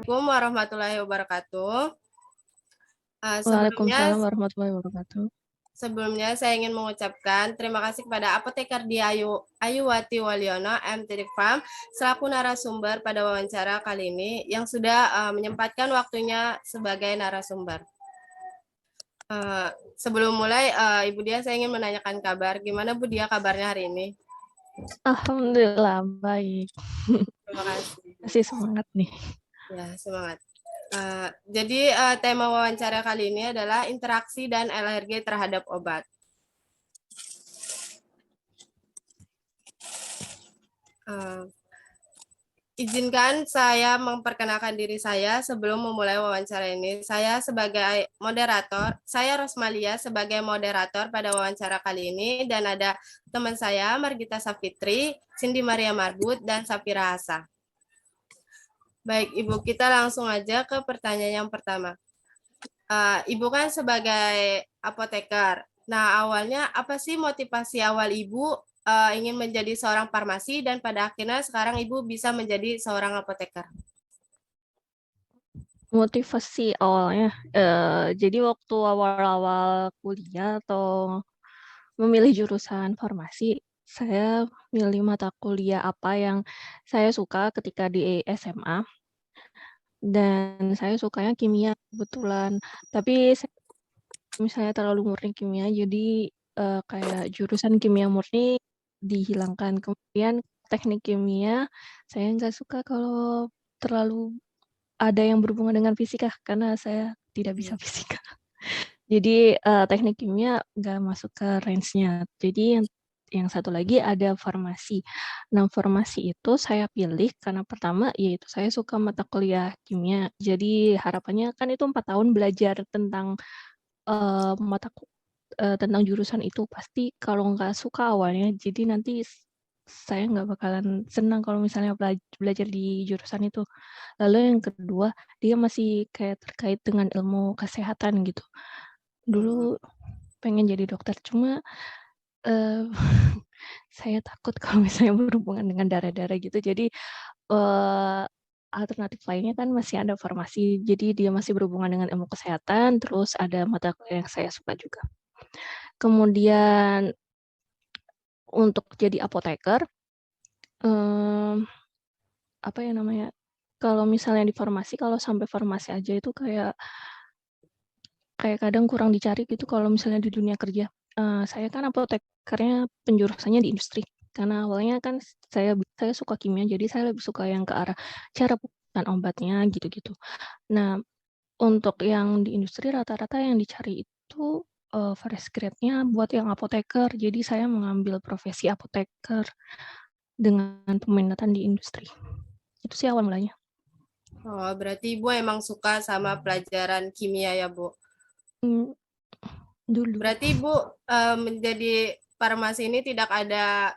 Assalamualaikum warahmatullahi wabarakatuh. Sebelumnya Waalaikumsalam warahmatullahi wabarakatuh. sebelumnya saya ingin mengucapkan terima kasih kepada Apoteker Ayuwati Waliono M. Farm selaku narasumber pada wawancara kali ini yang sudah menyempatkan waktunya sebagai narasumber. Sebelum mulai, Ibu Dia, saya ingin menanyakan kabar. Gimana Bu Dia kabarnya hari ini? Alhamdulillah baik. Terima kasih. Masih semangat nih. Ya, semangat. Jadi tema wawancara kali ini adalah interaksi dan alergi terhadap obat. Izinkan saya memperkenalkan diri saya sebelum memulai wawancara ini. Saya sebagai moderator, saya Rosmalia sebagai moderator pada wawancara kali ini, dan ada teman saya Margita Safitri, Cindy Maria Marbut, dan Safira Hasa. Baik, Ibu, kita langsung aja ke pertanyaan yang pertama. Ibu kan sebagai apoteker. Nah, awalnya apa sih motivasi awal Ibu ingin menjadi seorang farmasi dan pada akhirnya sekarang Ibu bisa menjadi seorang apoteker? Motivasi awalnya, jadi waktu awal-awal kuliah atau memilih jurusan farmasi, saya milih mata kuliah apa yang saya suka ketika di SMA, dan saya sukanya kimia kebetulan. Tapi misalnya terlalu murni kimia, jadi kayak jurusan kimia murni dihilangkan. Kemudian teknik kimia, saya nggak suka kalau terlalu ada yang berhubungan dengan fisika, karena saya tidak bisa fisika. Jadi teknik kimia nggak masuk ke range-nya. Jadi yang satu lagi ada farmasi. Nah, farmasi itu saya pilih karena pertama yaitu saya suka mata kuliah kimia. Jadi harapannya kan itu 4 tahun belajar tentang tentang jurusan itu. Pasti kalau nggak suka awalnya, jadi nanti saya nggak bakalan senang kalau misalnya belajar di jurusan itu. Lalu yang kedua, dia masih kayak terkait dengan ilmu kesehatan gitu. Dulu pengen jadi dokter, cuma saya takut kalau misalnya berhubungan dengan darah-darah gitu. Jadi alternatif lainnya kan masih ada farmasi, jadi dia masih berhubungan dengan ilmu kesehatan, terus ada mata kuliah yang saya suka juga. Kemudian untuk jadi apoteker, apa ya namanya, kalau misalnya di farmasi, kalau sampai farmasi aja itu kayak kadang kurang dicari gitu kalau misalnya di dunia kerja. Saya kan apotekernya penjurusannya di industri, karena awalnya kan saya suka kimia, jadi saya lebih suka yang ke arah cara pembuatan obatnya gitu-gitu. Nah, untuk yang di industri rata-rata yang dicari itu fresh grade-nya buat yang apoteker, jadi saya mengambil profesi apoteker dengan peminatan di industri. Itu sih awal mulanya. Oh, berarti Ibu emang suka sama pelajaran kimia ya, Bu? Dulu. Berarti Ibu menjadi farmasi ini tidak ada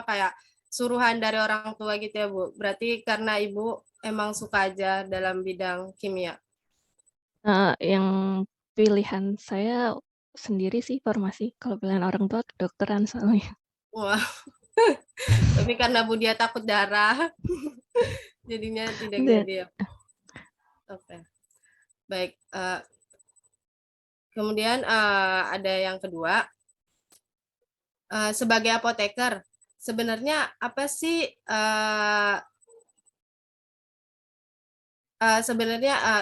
kayak suruhan dari orang tua gitu ya, Bu? Berarti karena Ibu emang suka aja dalam bidang kimia. Yang pilihan saya sendiri sih farmasi, kalau pilihan orang tua kedokteran soalnya. Wah, tapi karena Bu Dia takut darah, jadinya tidak Dan jadi ya. Oke, baik. Kemudian ada yang kedua, sebagai apoteker, sebenarnya apa sih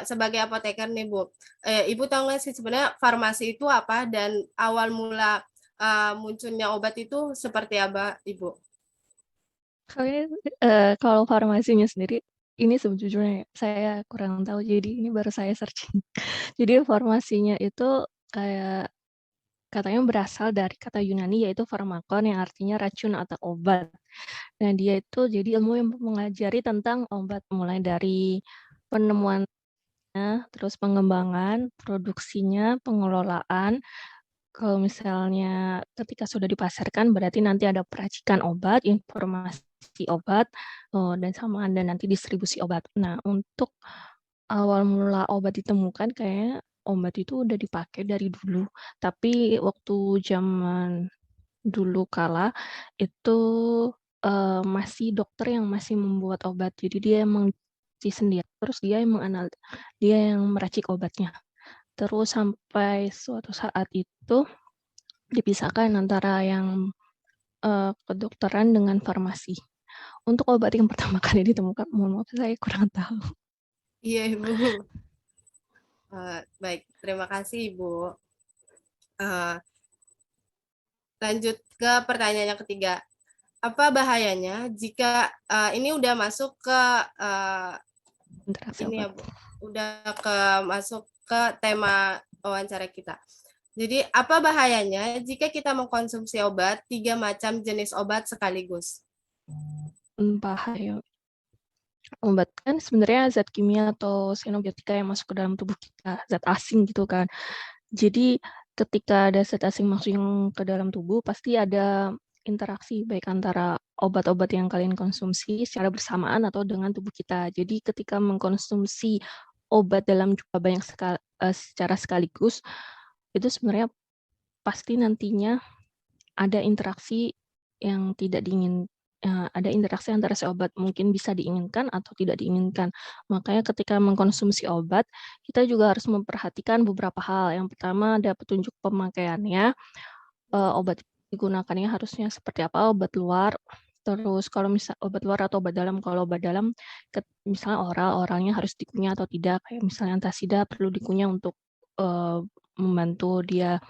sebagai apoteker nih Bu, Ibu tahu nggak sih sebenarnya farmasi itu apa dan awal mula munculnya obat itu seperti apa, Ibu? kalau farmasinya sendiri, ini sejujurnya saya kurang tahu, jadi ini baru saya searching. Jadi farmasinya itu kayak katanya berasal dari kata Yunani yaitu farmakon yang artinya racun atau obat. Nah, dia itu jadi ilmu yang mengajari tentang obat, mulai dari penemuan, terus pengembangan, produksinya, pengelolaan. Kalau misalnya ketika sudah dipasarkan berarti nanti ada peracikan obat, informasi obat, dan nanti distribusi obat. Nah, untuk awal mula obat ditemukan kayaknya obat itu udah dipakai dari dulu, tapi waktu zaman dulu kala itu, masih dokter yang masih membuat obat. Jadi dia emang mengkonsumsi sendiri, terus dia yang meracik obatnya. Terus sampai suatu saat itu dipisahkan antara yang, kedokteran dengan farmasi. Untuk obat yang pertama kali ditemukan, mohon maaf saya kurang tahu. Iya, Ibu. Baik, terima kasih, Ibu. Eh, Lanjut ke pertanyaan yang ketiga. Apa bahayanya jika ini udah masuk ke Interaksi ini ya, obat. Bu? Udah masuk ke tema wawancara kita. Jadi, apa bahayanya jika kita mengkonsumsi obat 3 macam jenis obat sekaligus? Bahaya. Obat kan sebenarnya zat kimia atau sianobiotika yang masuk ke dalam tubuh kita, zat asing gitu kan. Jadi ketika ada zat asing masuk ke dalam tubuh, pasti ada interaksi baik antara obat-obat yang kalian konsumsi secara bersamaan atau dengan tubuh kita. Jadi ketika mengkonsumsi obat dalam jumlah banyak secara sekaligus, itu sebenarnya pasti nantinya ada interaksi yang tidak ada interaksi antara si obat, mungkin bisa diinginkan atau tidak diinginkan. Makanya ketika mengkonsumsi obat, kita juga harus memperhatikan beberapa hal. Yang pertama ada petunjuk pemakaiannya, obat digunakannya harusnya seperti apa, obat luar, terus kalau misal obat luar atau obat dalam, kalau obat dalam misalnya oralnya harus dikunyah atau tidak, kayak misalnya antasida perlu dikunyah untuk, membantu dia,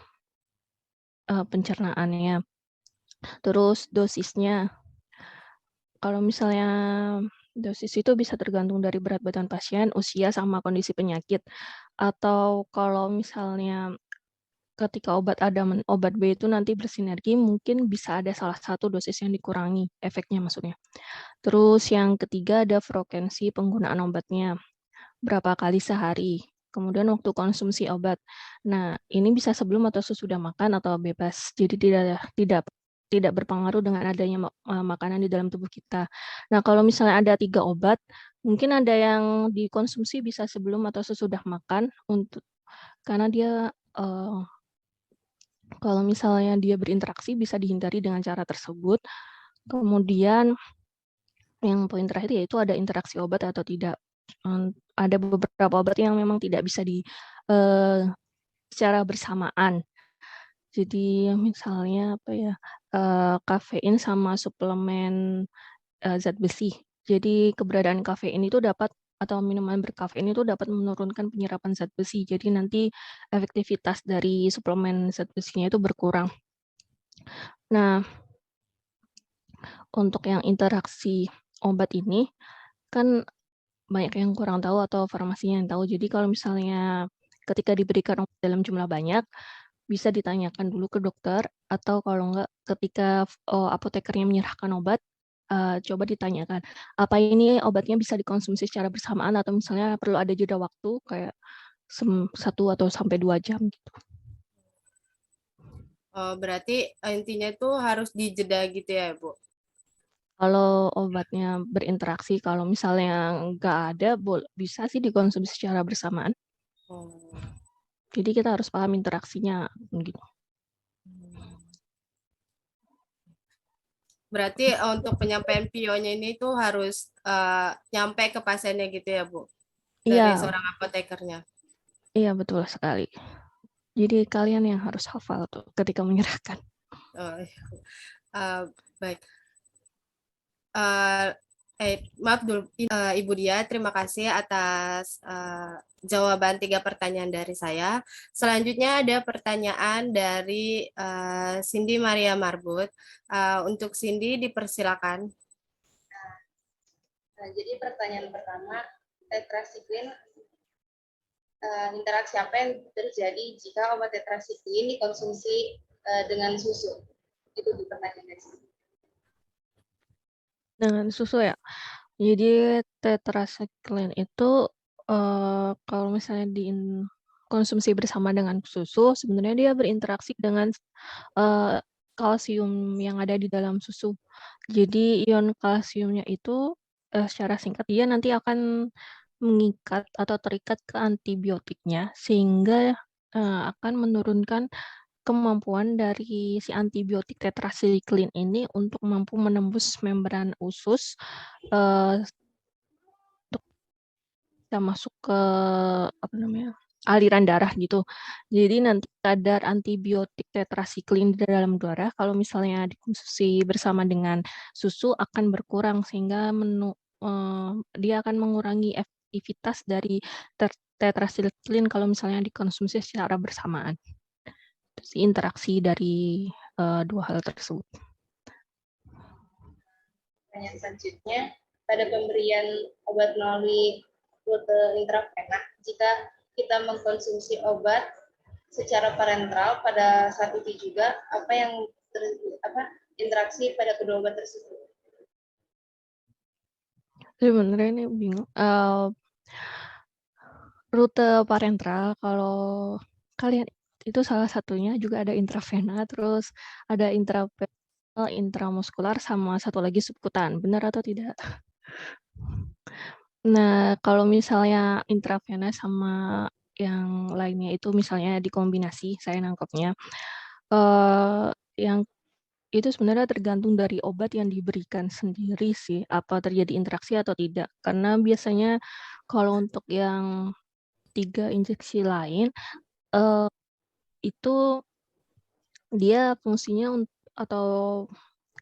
pencernaannya. Terus dosisnya, kalau misalnya dosis itu bisa tergantung dari berat badan pasien, usia, sama kondisi penyakit. Atau kalau misalnya ketika obat A dan obat B itu nanti bersinergi, mungkin bisa ada salah satu dosis yang dikurangi, efeknya maksudnya. Terus yang ketiga ada frekuensi penggunaan obatnya, berapa kali sehari. Kemudian waktu konsumsi obat. Nah, ini bisa sebelum atau sesudah makan atau bebas. Jadi tidak berpengaruh dengan adanya makanan di dalam tubuh kita. Nah, kalau misalnya ada 3 obat, mungkin ada yang dikonsumsi bisa sebelum atau sesudah makan karena dia kalau misalnya dia berinteraksi bisa dihindari dengan cara tersebut. Kemudian yang poin terakhir yaitu ada interaksi obat atau tidak. Ada beberapa obat yang memang tidak bisa secara bersamaan. Jadi misalnya apa ya, kafein sama suplemen, zat besi. Jadi keberadaan kafein itu atau minuman berkafein itu dapat menurunkan penyerapan zat besi. Jadi nanti efektivitas dari suplemen zat besinya itu berkurang. Nah, untuk yang interaksi obat ini, kan banyak yang kurang tahu atau farmasinya yang tahu. Jadi kalau misalnya ketika diberikan obat dalam jumlah banyak, bisa ditanyakan dulu ke dokter, atau kalau enggak ketika, apotekernya menyerahkan obat, coba ditanyakan, apa ini obatnya bisa dikonsumsi secara bersamaan atau misalnya perlu ada jeda waktu kayak 1 atau sampai 2 jam gitu. Berarti intinya itu harus dijeda gitu ya, Bu? Kalau obatnya berinteraksi, kalau misalnya nggak ada, bisa sih dikonsumsi secara bersamaan. Oh. Jadi kita harus paham interaksinya, gitu. Berarti untuk penyampaian PO-nya ini tuh harus nyampe ke pasiennya gitu ya, Bu? Dari Iya, seorang apotekernya. iya betul sekali. Jadi kalian yang harus hafal tuh ketika menyerahkan. Oh, baik. Eh, Maaf dulu, Ibu Dia, terima kasih atas jawaban 3 pertanyaan dari saya. Selanjutnya ada pertanyaan dari Cindy Maria Marbut. Untuk Cindy, dipersilakan. Nah, jadi pertanyaan pertama, tetrasiklin, interaksi apa yang terjadi jika obat tetrasiklin dikonsumsi dengan susu? Itu di pertanyaan guys. Dengan susu ya. Jadi tetrasiklin itu kalau misalnya konsumsi bersama dengan susu, sebenarnya dia berinteraksi dengan kalsium yang ada di dalam susu. Jadi ion kalsiumnya itu secara singkat dia nanti akan mengikat atau terikat ke antibiotiknya sehingga akan menurunkan kemampuan dari si antibiotik tetrasiklin ini untuk mampu menembus membran usus untuk bisa masuk ke aliran darah gitu. Jadi nanti kadar antibiotik tetrasiklin di dalam darah kalau misalnya dikonsumsi bersama dengan susu akan berkurang sehingga dia akan mengurangi efektivitas dari tetrasiklin kalau misalnya dikonsumsi secara bersamaan. Itu sih interaksi dari dua hal tersebut. Pertanyaan selanjutnya, pada pemberian obat melalui rute intravena, jika kita mengkonsumsi obat secara parenteral pada saat itu juga, apa yang interaksi pada kedua obat tersebut? Sebenarnya ini bingung. Rute parenteral kalau kalian itu salah satunya juga ada intravena, terus ada intravenous, intramuskular, sama satu lagi subkutan. Benar atau tidak? Nah, kalau misalnya intravena sama yang lainnya itu misalnya dikombinasi, saya nangkepnya, yang itu sebenarnya tergantung dari obat yang diberikan sendiri sih, apa terjadi interaksi atau tidak. Karena biasanya kalau untuk yang 3 injeksi lain, itu dia fungsinya atau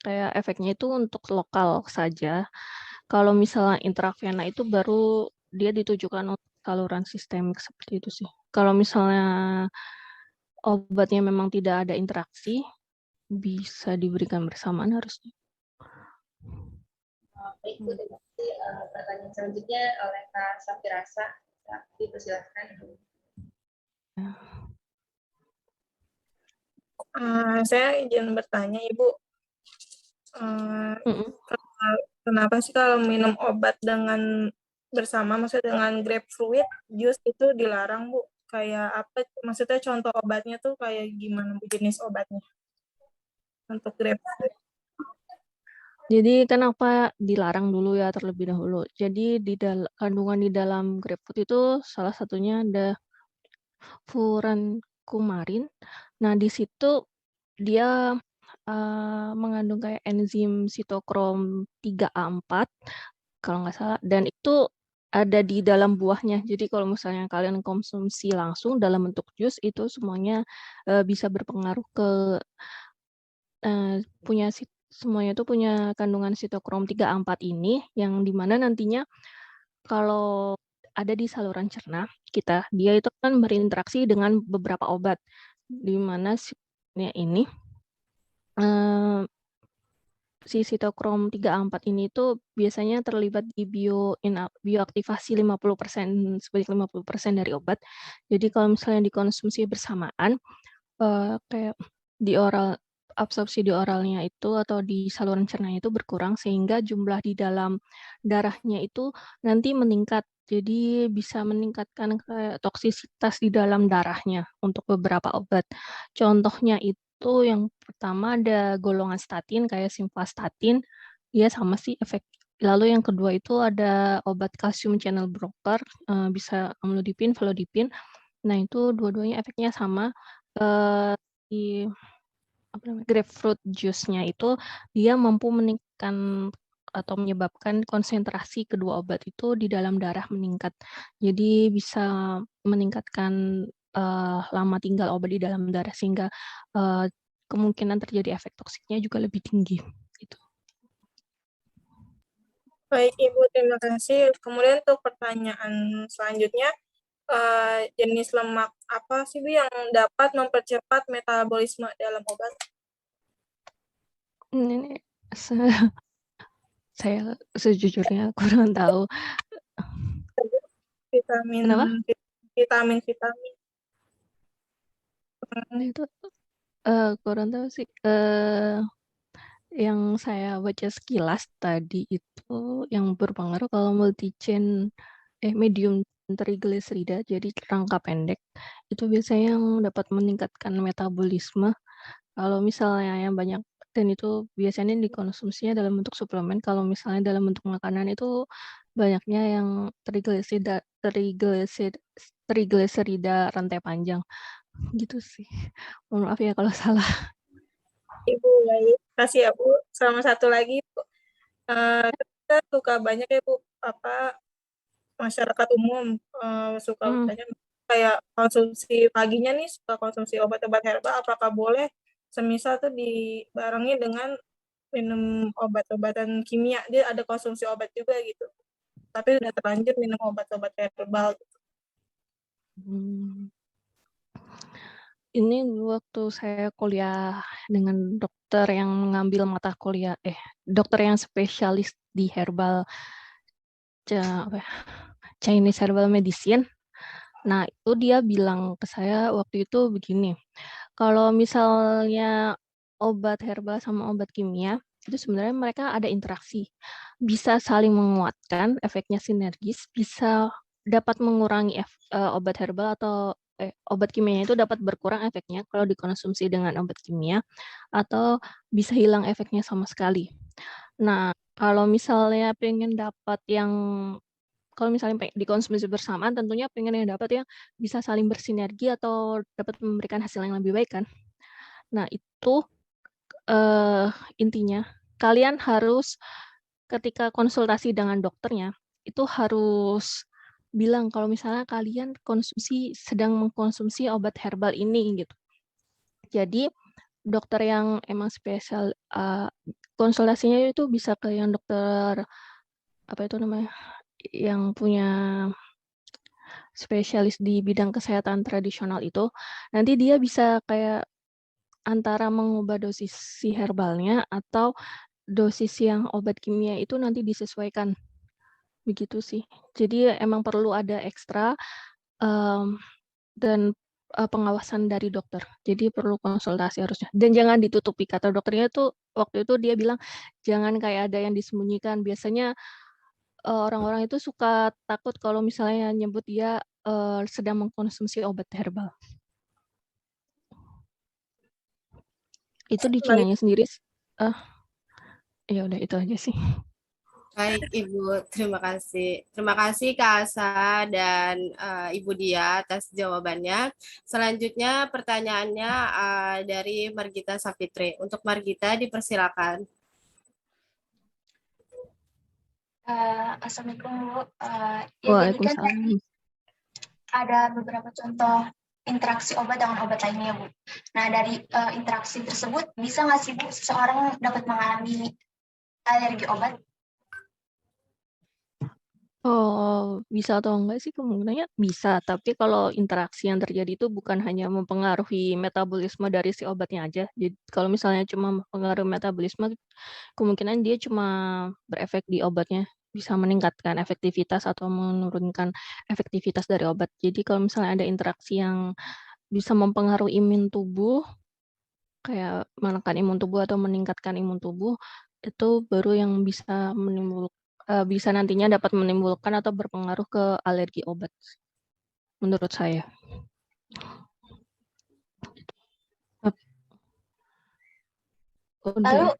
kayak efeknya itu untuk lokal saja. Kalau misalnya intravena itu baru dia ditujukan untuk saluran sistemik seperti itu sih. Kalau misalnya obatnya memang tidak ada interaksi, bisa diberikan bersamaan harusnya. Baik, Bu, terima kasih. Pertanyaan selanjutnya oleh Kak Safirasa. Dipersilakan. Saya izin bertanya, Ibu. Kenapa sih kalau minum obat dengan bersama, maksudnya dengan grapefruit jus itu dilarang, Bu? Kayak apa? Maksudnya contoh obatnya tuh kayak gimana, Bu, jenis obatnya untuk grapefruit? Jadi kenapa dilarang dulu ya terlebih dahulu. Jadi kandungan di dalam grapefruit itu salah satunya ada furankumarin. Nah, di situ dia mengandung kayak enzim sitokrom 3A4 kalau nggak salah, dan itu ada di dalam buahnya. Jadi kalau misalnya kalian konsumsi langsung dalam bentuk jus itu semuanya bisa berpengaruh ke semuanya itu punya kandungan sitokrom 3A4 ini yang dimana nantinya kalau ada di saluran cerna kita, dia itu kan berinteraksi dengan beberapa obat, di mana ini si sitokrom 3A4 ini tuh biasanya terlibat di bioaktivasi 50%, sebanyak 50% dari obat. Jadi kalau misalnya dikonsumsi bersamaan, kayak di oral, absorpsi di oralnya itu atau di saluran cernanya itu berkurang sehingga jumlah di dalam darahnya itu nanti meningkat. Jadi bisa meningkatkan kayak toksisitas di dalam darahnya untuk beberapa obat. Contohnya itu yang pertama ada golongan statin kayak simvastatin, dia sama sih efek. Lalu yang kedua itu ada obat kalsium channel blocker, bisa amlodipin, felodipin. Nah, itu dua-duanya efeknya sama. Di grapefruit juice-nya itu dia mampu meningkatkan atau menyebabkan konsentrasi kedua obat itu di dalam darah meningkat. Jadi bisa meningkatkan lama tinggal obat di dalam darah sehingga kemungkinan terjadi efek toksiknya juga lebih tinggi. Gitu. Baik, Ibu, terima kasih. Kemudian untuk pertanyaan selanjutnya, jenis lemak apa sih, Bu, yang dapat mempercepat metabolisme dalam obat? Ini saya sejujurnya kurang tahu. Kenapa? Vitamin. Itu kurang tahu sih. Yang saya baca sekilas tadi itu yang berpengaruh kalau medium trigliserida, jadi rangka pendek, itu biasanya yang dapat meningkatkan metabolisme. Kalau misalnya yang banyak, dan itu biasanya dikonsumsinya dalam bentuk suplemen, kalau misalnya dalam bentuk makanan itu banyaknya yang trigliserida rantai panjang. Gitu sih. Mohon maaf ya kalau salah. Ibu, baik. Kasih ya, Bu. Sama satu lagi, Bu. Kita suka banyak ya, Bu, masyarakat umum suka Hmm. bertanya kayak konsumsi paginya nih suka konsumsi obat-obat herbal, apakah boleh semisal tuh dibarengi dengan minum obat-obatan kimia, dia ada konsumsi obat juga gitu, tapi udah terlanjur minum obat-obat herbal. Hmm. Ini waktu saya kuliah dengan dokter yang mengambil mata kuliah, dokter yang spesialis di herbal, apa ya, Chinese herbal medicine. Nah, itu dia bilang ke saya waktu itu begini, kalau misalnya obat herbal sama obat kimia, itu sebenarnya mereka ada interaksi. Bisa saling menguatkan, efeknya sinergis, bisa dapat mengurangi obat herbal atau obat kimianya itu dapat berkurang efeknya kalau dikonsumsi dengan obat kimia, atau bisa hilang efeknya sama sekali. Nah, kalau misalnya pengen dapat yang kalau misalnya dikonsumsi bersamaan, tentunya pengen yang dapat yang bisa saling bersinergi atau dapat memberikan hasil yang lebih baik kan. Nah, itu intinya kalian harus ketika konsultasi dengan dokternya, itu harus bilang kalau misalnya kalian sedang mengkonsumsi obat herbal ini gitu. Jadi dokter yang emang spesial konsultasinya itu bisa ke yang dokter apa itu namanya, yang punya spesialis di bidang kesehatan tradisional itu, nanti dia bisa kayak antara mengubah dosis si herbalnya atau dosis yang obat kimia itu nanti disesuaikan. Begitu sih. Jadi emang perlu ada ekstra dan pengawasan dari dokter. Jadi perlu konsultasi harusnya. Dan jangan ditutupi, kata dokternya tuh waktu itu dia bilang jangan kayak ada yang disembunyikan. Biasanya orang-orang itu suka takut kalau misalnya nyebut dia sedang mengkonsumsi obat herbal. Itu di Cinanya sendiri, ya udah itu aja sih. Baik, Ibu. Terima kasih. Terima kasih Kak Asa dan Ibu Dia atas jawabannya. Selanjutnya pertanyaannya dari Margita Safitri. Untuk Margita dipersilakan. Assalamualaikum Bu. Jadi kan Waalaikumsalam. tadi ada beberapa contoh interaksi obat dengan obat lainnya Bu. Nah dari interaksi tersebut bisa nggak sih Bu seseorang dapat mengalami alergi obat? Oh, bisa atau enggak sih kemungkinannya bisa, tapi kalau interaksi yang terjadi itu bukan hanya mempengaruhi metabolisme dari si obatnya aja. Jadi kalau misalnya cuma mempengaruhi metabolisme, kemungkinan dia cuma berefek di obatnya, bisa meningkatkan efektivitas atau menurunkan efektivitas dari obat. Jadi kalau misalnya ada interaksi yang bisa mempengaruhi imun tubuh, kayak menekan imun tubuh atau meningkatkan imun tubuh, itu baru yang bisa bisa nantinya dapat menimbulkan atau berpengaruh ke alergi obat, menurut saya. Lalu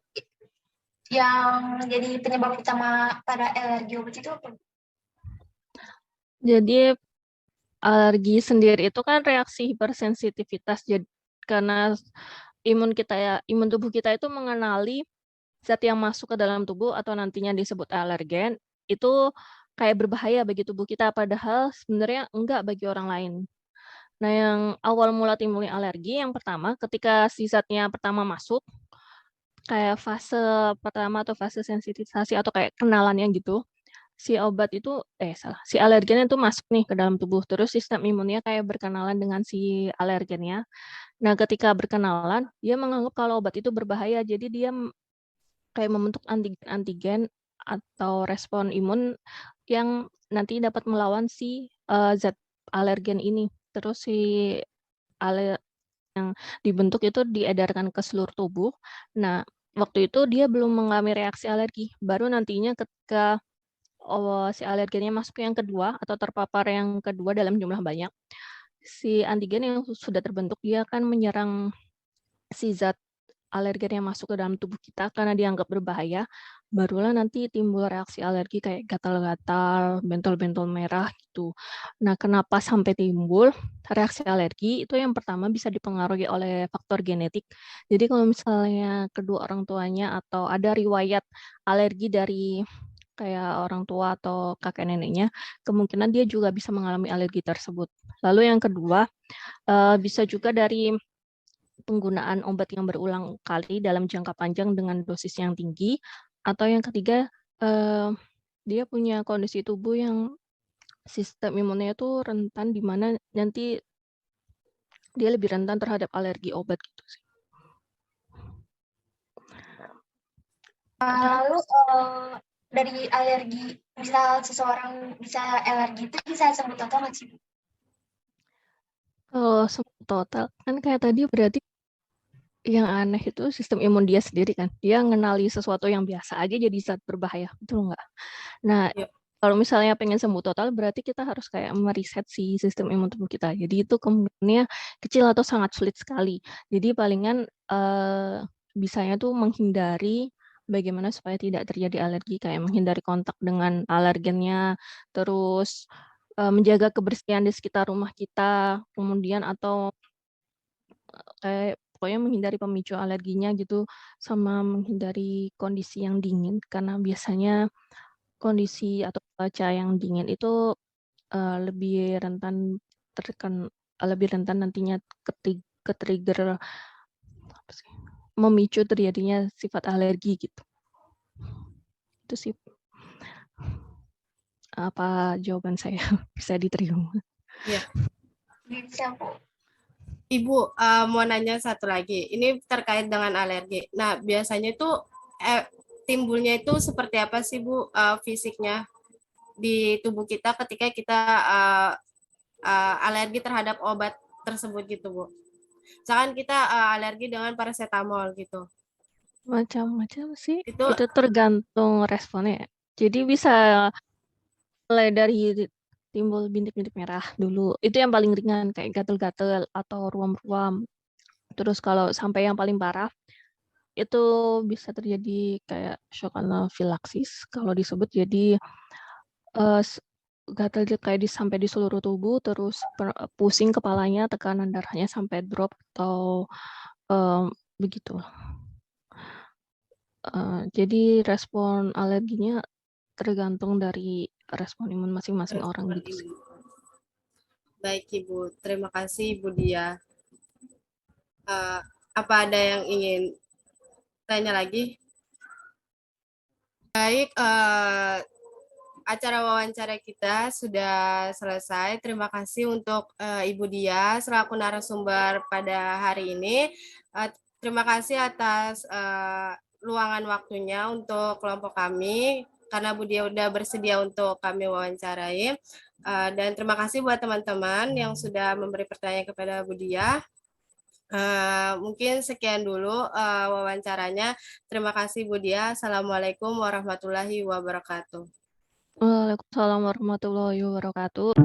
yang jadi penyebab utama pada alergi obat itu apa? Jadi alergi sendiri itu kan reaksi hipersensitivitas. Jadi karena imun tubuh kita itu mengenali zat yang masuk ke dalam tubuh atau nantinya disebut alergen itu kayak berbahaya bagi tubuh kita, padahal sebenarnya enggak bagi orang lain. Nah, yang awal mula timbulnya alergi yang pertama ketika si zatnya pertama masuk, kayak fase pertama atau fase sensitisasi atau kayak kenalannya gitu, si alergennya itu masuk nih ke dalam tubuh, terus sistem imunnya kayak berkenalan dengan si alergennya. Nah, ketika berkenalan, dia menganggap kalau obat itu berbahaya, jadi dia kayak membentuk antigen atau respon imun yang nanti dapat melawan si zat alergen ini. Terus si yang dibentuk itu diedarkan ke seluruh tubuh. Nah, waktu itu dia belum mengalami reaksi alergi. Baru nantinya ketika si alergennya masuk yang kedua atau terpapar yang kedua dalam jumlah banyak, si antigen yang sudah terbentuk dia akan menyerang si zat alergen yang masuk ke dalam tubuh kita karena dianggap berbahaya, barulah nanti timbul reaksi alergi kayak gatal-gatal, bentol-bentol merah gitu. Nah, kenapa sampai timbul reaksi alergi? Itu yang pertama bisa dipengaruhi oleh faktor genetik. Jadi kalau misalnya kedua orang tuanya atau ada riwayat alergi dari kayak orang tua atau kakek neneknya, kemungkinan dia juga bisa mengalami alergi tersebut. Lalu yang kedua, bisa juga dari penggunaan obat yang berulang kali dalam jangka panjang dengan dosis yang tinggi, atau yang ketiga, dia punya kondisi tubuh yang sistem imunnya itu rentan, di mana nanti dia lebih rentan terhadap alergi obat gitu sih. Lalu dari alergi, misal seseorang bisa alergi itu bisa sembuh total nggak sih, Bu? Kalau sembuh total kan kayak tadi berarti yang aneh itu sistem imun dia sendiri kan. Dia ngenali sesuatu yang biasa aja jadi zat berbahaya, betul nggak? Nah, Iya. kalau misalnya pengen sembuh total berarti kita harus kayak meriset si sistem imun tubuh kita. Jadi itu kemungkinannya kecil atau sangat sulit sekali. Jadi palingan bisanya tuh menghindari bagaimana supaya tidak terjadi alergi, kayak menghindari kontak dengan alergennya, terus menjaga kebersihan di sekitar rumah kita, kemudian atau kayak pokoknya menghindari pemicu alerginya gitu, sama menghindari kondisi yang dingin, karena biasanya kondisi atau cuaca yang dingin itu lebih rentan lebih rentan nantinya ke-trigger apa sih, memicu terjadinya sifat alergi gitu. Itu sih apa jawaban saya bisa diterima. Bisa, Bu. Ibu, mau nanya satu lagi. Ini terkait dengan alergi. Nah, biasanya itu timbulnya itu seperti apa sih, Bu, fisiknya di tubuh kita ketika kita alergi terhadap obat tersebut gitu, Bu. Misalkan kita alergi dengan paracetamol gitu. Macam-macam sih. Itu Itu tergantung responnya ya. Jadi bisa mulai dari timbul bintik-bintik merah dulu. Itu yang paling ringan kayak gatel-gatel atau ruam-ruam. Terus kalau sampai yang paling parah itu bisa terjadi kayak shock anafilaksis kalau disebut. Jadi gatal kayak sampai di seluruh tubuh, terus pusing kepalanya, tekanan darahnya sampai drop atau begitu. Jadi respon alerginya tergantung dari respon imun masing-masing orang gitu sih. Baik, Ibu. Terima kasih, Ibu Dia. Apa ada yang ingin tanya lagi? Baik, acara wawancara kita sudah selesai. Terima kasih untuk Ibu Dia selaku narasumber pada hari ini. Terima kasih atas luangan waktunya untuk kelompok kami, karena Bu Dia udah bersedia untuk kami wawancarai. Dan terima kasih buat teman-teman yang sudah memberi pertanyaan kepada Bu Dia. Mungkin sekian dulu wawancaranya. Terima kasih Bu Dia. Assalamualaikum warahmatullahi wabarakatuh. Waalaikumsalam warahmatullahi wabarakatuh.